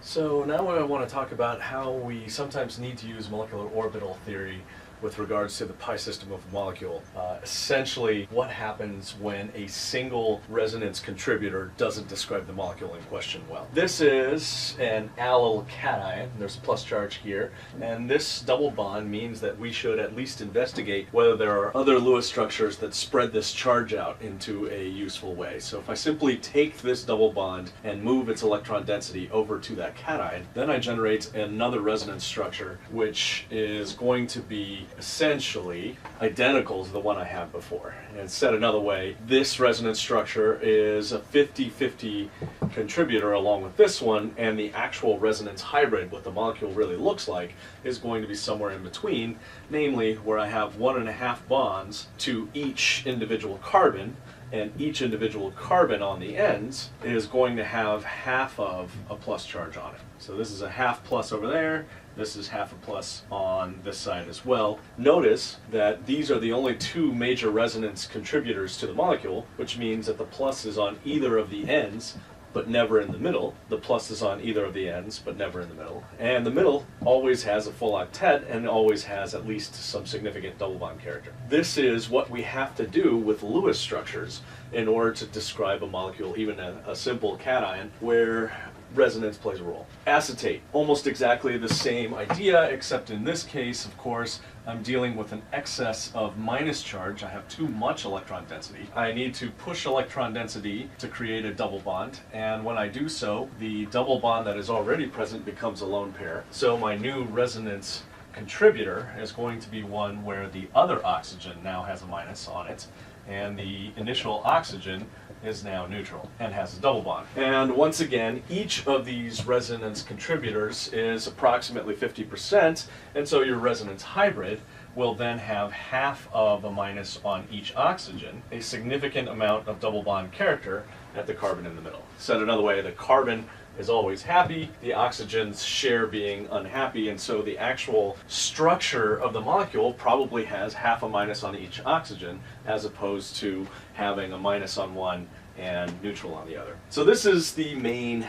So now I want to talk about how we sometimes need to use molecular orbital theory with regards to the pi system of a molecule. Essentially, what happens when a single resonance contributor doesn't describe the molecule in question well. This is an allyl cation. There's a plus charge here, and this double bond means that we should at least investigate whether there are other Lewis structures that spread this charge out into a useful way. So if I simply take this double bond and move its electron density over to that cation, then I generate another resonance structure which is going to be essentially identical to the one I had before. And said another way, this resonance structure is a 50-50 contributor along with this one, and the actual resonance hybrid, what the molecule really looks like, is going to be somewhere in between, namely where I have 1.5 bonds to each individual carbon, and each individual carbon on the ends is going to have half of a plus charge on it. So this is a half plus over there, this is half a plus on this side as well. Notice that these are the only two major resonance contributors to the molecule, which means that the plus is on either of the ends, but never in the middle. The plus is on either of the ends, but never in the middle. And the middle always has a full octet and always has at least some significant double bond character. This is what we have to do with Lewis structures in order to describe a molecule, even a simple cation, where resonance plays a role. Acetate, almost exactly the same idea, except in this case, of course, I'm dealing with an excess of minus charge. I have too much electron density. I need to push electron density to create a double bond, and when I do so, the double bond that is already present becomes a lone pair. So my new resonance contributor is going to be one where the other oxygen now has a minus on it, and the initial oxygen is now neutral and has a double bond. And once again, each of these resonance contributors is approximately 50%, and so your resonance hybrid will then have half of a minus on each oxygen, a significant amount of double bond character at the carbon in the middle. Said another way, the carbon is always happy, the oxygens share being unhappy, and so the actual structure of the molecule probably has half a minus on each oxygen, as opposed to having a minus on one and neutral on the other. So this is the main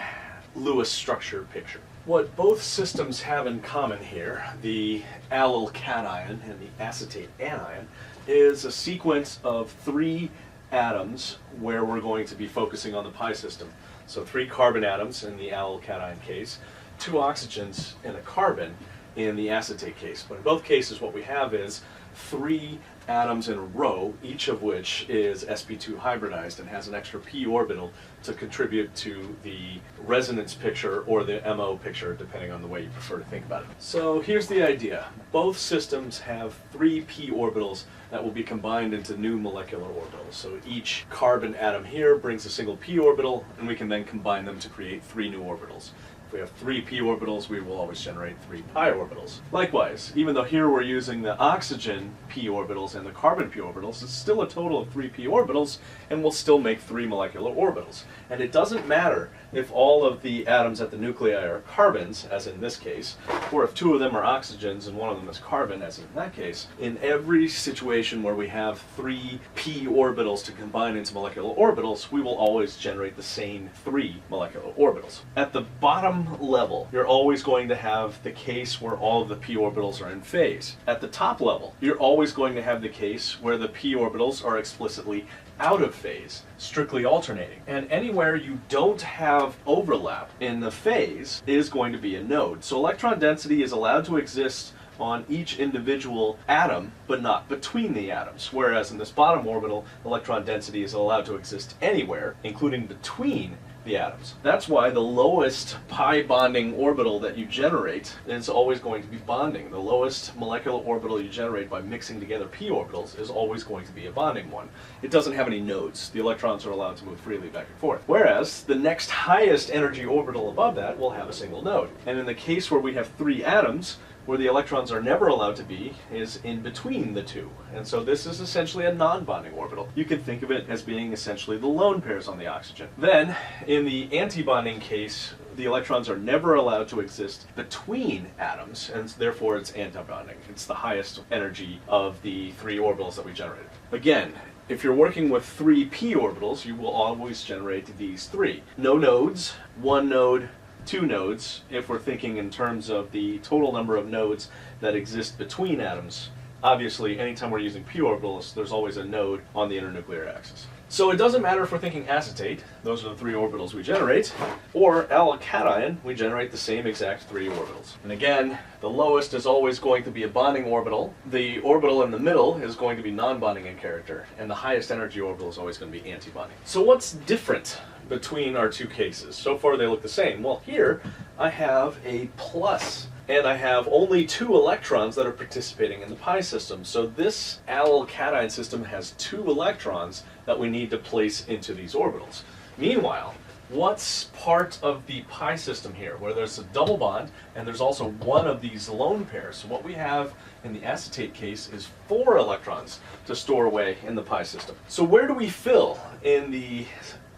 Lewis structure picture. What both systems have in common here, the allyl cation and the acetate anion, is a sequence of 3 atoms where we're going to be focusing on the pi system. So 3 carbon atoms in the allyl cation case, 2 oxygens and a carbon in the acetate case. But in both cases what we have is 3 atoms in a row, each of which is sp2 hybridized and has an extra p orbital to contribute to the resonance picture or the MO picture, depending on the way you prefer to think about it. So here's the idea. Both systems have 3 p orbitals that will be combined into new molecular orbitals. So each carbon atom here brings a single p orbital, and we can then combine them to create 3 new orbitals. If we have 3 p orbitals, we will always generate 3 pi orbitals. Likewise, even though here we're using the oxygen p orbitals and the carbon p orbitals, it's still a total of 3 p orbitals, and we'll still make 3 molecular orbitals. And it doesn't matter if all of the atoms at the nuclei are carbons, as in this case, or if 2 of them are oxygens and 1 of them is carbon, as in that case. In every situation where we have 3 p orbitals to combine into molecular orbitals, we will always generate the same 3 molecular orbitals. At the bottom level, you're always going to have the case where all of the p orbitals are in phase. At the top level, you're always going to have the case where the p orbitals are explicitly out of phase, strictly alternating. And anywhere you don't have overlap in the phase is going to be a node. So electron density is allowed to exist on each individual atom, but not between the atoms. Whereas in this bottom orbital, electron density is allowed to exist anywhere, including between the atoms. That's why the lowest pi bonding orbital that you generate is always going to be bonding. The lowest molecular orbital you generate by mixing together p orbitals is always going to be a bonding one. It doesn't have any nodes. The electrons are allowed to move freely back and forth. Whereas the next highest energy orbital above that will have a single node. And in the case where we have 3 atoms, where the electrons are never allowed to be is in between the 2. And so this is essentially a non-bonding orbital. You can think of it as being essentially the lone pairs on the oxygen. Then, in the anti-bonding case, the electrons are never allowed to exist between atoms, and therefore it's anti-bonding. It's the highest energy of the 3 orbitals that we generated. Again, if you're working with 3 p orbitals, you will always generate these 3. No nodes, 1 node, two nodes if we're thinking in terms of the total number of nodes that exist between atoms. Obviously, anytime we're using p orbitals, there's always a node on the internuclear axis. So it doesn't matter if we're thinking acetate, those are the 3 orbitals we generate, or alkyl, we generate the same exact 3 orbitals. And again, the lowest is always going to be a bonding orbital, the orbital in the middle is going to be non-bonding in character, and the highest energy orbital is always going to be anti-bonding. So what's different between our two cases? So far they look the same. Well, here I have a plus, and I have only 2 electrons that are participating in the pi system. So this alkyl system has 2 electrons that we need to place into these orbitals. Meanwhile, what's part of the pi system here, where there's a double bond and there's also one of these lone pairs? So what we have in the acetate case is 4 electrons to store away in the pi system. So where do we fill in the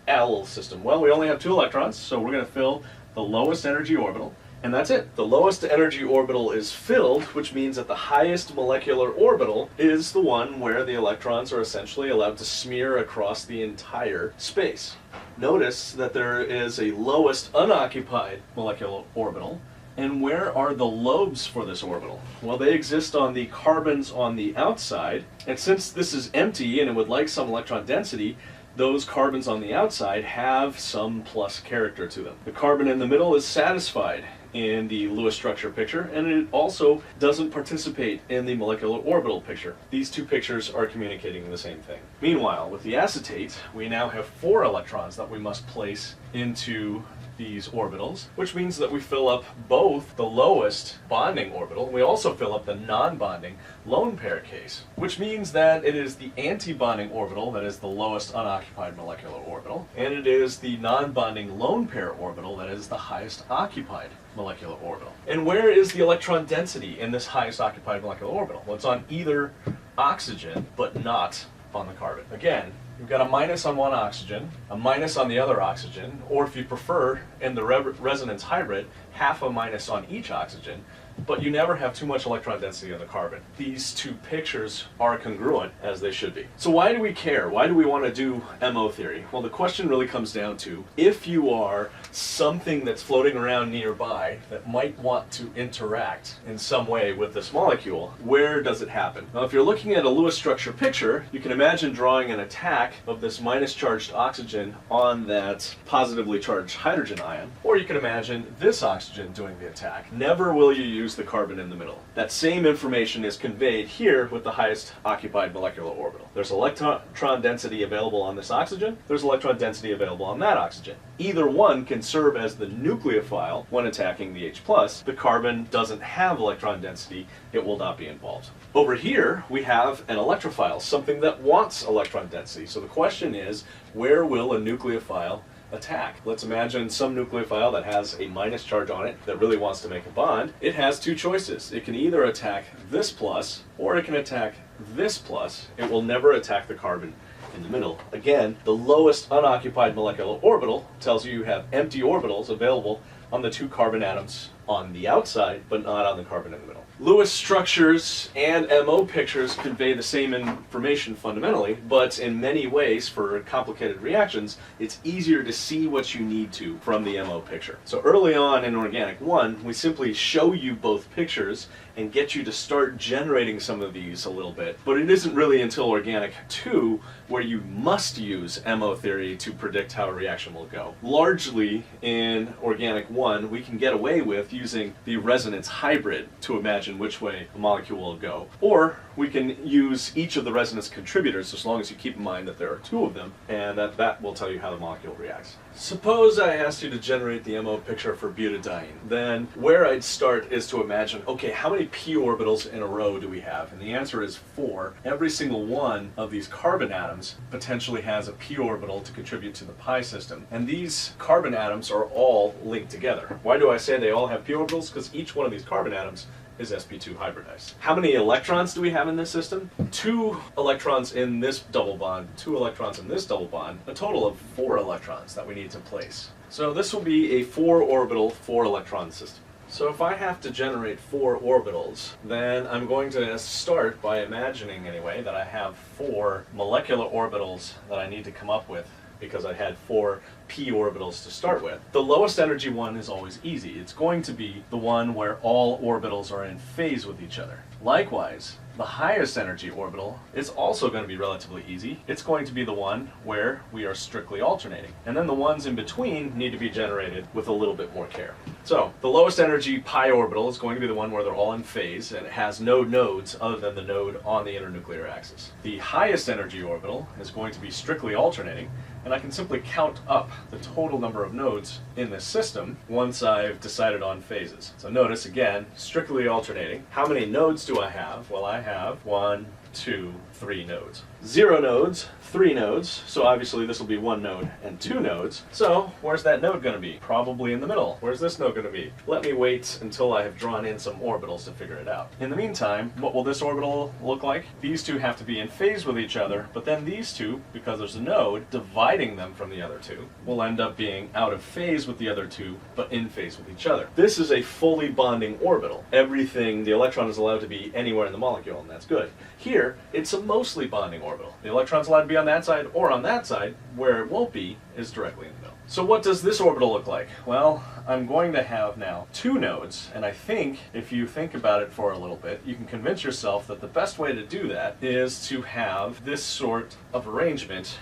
alkyl system? Well, we only have 2 electrons, so we're going to fill the lowest energy orbital. And that's it. The lowest energy orbital is filled, which means that the highest molecular orbital is the one where the electrons are essentially allowed to smear across the entire space. Notice that there is a lowest unoccupied molecular orbital. And where are the lobes for this orbital? Well, they exist on the carbons on the outside. And since this is empty and it would like some electron density, those carbons on the outside have some plus character to them. The carbon in the middle is satisfied in the Lewis structure picture, and it also doesn't participate in the molecular orbital picture. These two pictures are communicating the same thing. Meanwhile, with the acetate, we now have 4 electrons that we must place into these orbitals, which means that we fill up both the lowest bonding orbital, and we also fill up the non-bonding lone pair case, which means that it is the anti-bonding orbital that is the lowest unoccupied molecular orbital, and it is the non-bonding lone pair orbital that is the highest occupied molecular orbital. And where is the electron density in this highest occupied molecular orbital? Well, it's on either oxygen, but not on the carbon. Again, you've got a minus on one oxygen, a minus on the other oxygen, or if you prefer, in the resonance hybrid, half a minus on each oxygen, but you never have too much electron density on the carbon. These two pictures are congruent, as they should be. So why do we care? Why do we want to do MO theory? Well, the question really comes down to, if you are something that's floating around nearby that might want to interact in some way with this molecule, where does it happen? Now, if you're looking at a Lewis structure picture, you can imagine drawing an attack of this minus charged oxygen on that positively charged hydrogen ion, or you can imagine this oxygen doing the attack. Never will you use the carbon in the middle. That same information is conveyed here with the highest occupied molecular orbital. There's electron density available on this oxygen, there's electron density available on that oxygen. Either one can serve as the nucleophile when attacking the H+. The carbon doesn't have electron density, it will not be involved. Over here we have an electrophile, something that wants electron density. So the question is, where will a nucleophile attack? Let's imagine some nucleophile that has a minus charge on it that really wants to make a bond. It has 2 choices. It can either attack this plus, or it can attack this plus. It will never attack the carbon in the middle. Again, the lowest unoccupied molecular orbital tells you have empty orbitals available on the 2 carbon atoms on the outside, but not on the carbon in the middle. Lewis structures and MO pictures convey the same information fundamentally, but in many ways, for complicated reactions, it's easier to see what you need to from the MO picture. So early on in Organic 1, we simply show you both pictures and get you to start generating some of these a little bit, but it isn't really until Organic 2 where you must use MO theory to predict how a reaction will go. Largely in Organic 1, we can get away with using the resonance hybrid to imagine which way a molecule will go. Or we can use each of the resonance contributors, as long as you keep in mind that there are 2 of them, and that will tell you how the molecule reacts. Suppose I asked you to generate the MO picture for butadiene. Then where I'd start is to imagine, okay, how many p orbitals in a row do we have? And the answer is 4. Every single one of these carbon atoms potentially has a p orbital to contribute to the pi system. And these carbon atoms are all linked together. Why do I say they all have p orbitals? Because each one of these carbon atoms is sp2 hybridized. How many electrons do we have in this system? 2 electrons in this double bond, 2 electrons in this double bond, a total of 4 electrons that we need to place. So this will be a 4 orbital, 4 electron system. So if I have to generate 4 orbitals, then I'm going to start by imagining, anyway, that I have 4 molecular orbitals that I need to come up with because I had 4 p orbitals to start with. The lowest energy one is always easy. It's going to be the one where all orbitals are in phase with each other. Likewise, the highest energy orbital is also going to be relatively easy. It's going to be the one where we are strictly alternating. And then the ones in between need to be generated with a little bit more care. So the lowest energy pi orbital is going to be the one where they're all in phase and it has no nodes other than the node on the internuclear axis. The highest energy orbital is going to be strictly alternating, and I can simply count up the total number of nodes in this system once I've decided on phases. So notice again, strictly alternating. How many nodes do I have? Well, I have 1, 2, 3 nodes. 0 nodes, 3 nodes, so obviously this will be 1 node and 2 nodes. So where's that node going to be? Probably in the middle. Where's this node going to be? Let me wait until I have drawn in some orbitals to figure it out. In the meantime, what will this orbital look like? These two have to be in phase with each other, but then these two, because there's a node dividing them from the other two, will end up being out of phase with the other two, but in phase with each other. This is a fully bonding orbital. Everything, the electron is allowed to be anywhere in the molecule, and that's good. Here, it's a mostly bonding orbital. The electron's allowed to be on that side or on that side. Where it won't be is directly in the middle. So what does this orbital look like? Well, I'm going to have now 2 nodes, and I think if you think about it for a little bit, you can convince yourself that the best way to do that is to have this sort of arrangement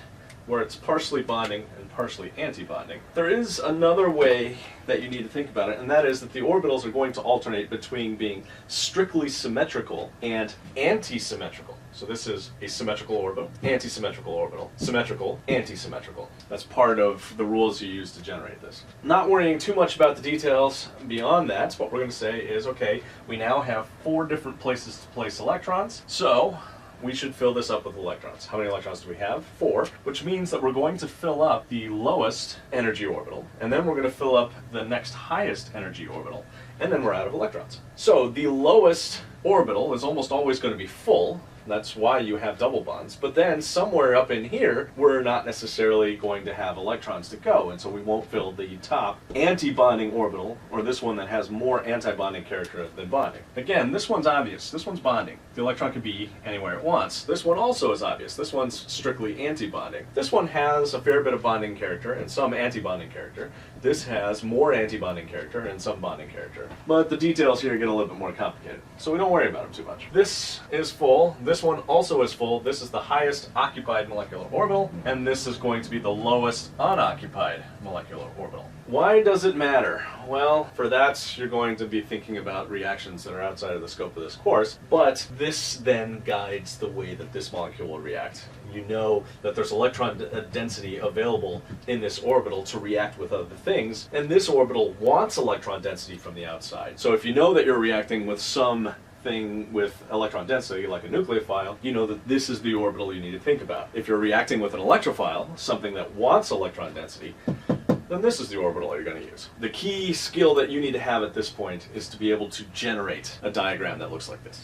where it's partially bonding and partially anti-bonding. There is another way that you need to think about it, and that is that the orbitals are going to alternate between being strictly symmetrical and anti-symmetrical. So this is a symmetrical orbital, anti-symmetrical orbital, symmetrical, anti-symmetrical. That's part of the rules you use to generate this. Not worrying too much about the details beyond that, what we're going to say is, okay, we now have 4 different places to place electrons, so we should fill this up with electrons. How many electrons do we have? 4, which means that we're going to fill up the lowest energy orbital, and then we're going to fill up the next highest energy orbital, and then we're out of electrons. So the lowest orbital is almost always going to be full. That's why you have double bonds. But then somewhere up in here, we're not necessarily going to have electrons to go, and so we won't fill the top anti-bonding orbital, or this one that has more anti-bonding character than bonding. Again, this one's obvious. This one's bonding. The electron can be anywhere it wants. This one also is obvious. This one's strictly anti-bonding. This one has a fair bit of bonding character and some anti-bonding character. This has more anti-bonding character and some bonding character. But the details here get a little bit more complicated, so we don't worry about them too much. This is full. This one also is full. This is the highest occupied molecular orbital, and this is going to be the lowest unoccupied molecular orbital. Why does it matter? Well, for that, you're going to be thinking about reactions that are outside of the scope of this course, but this then guides the way that this molecule will react. You know that there's electron density available in this orbital to react with other things, and this orbital wants electron density from the outside. So if you know that you're reacting with some thing with electron density, like a nucleophile, you know that this is the orbital you need to think about. If you're reacting with an electrophile, something that wants electron density, then this is the orbital you're going to use. The key skill that you need to have at this point is to be able to generate a diagram that looks like this.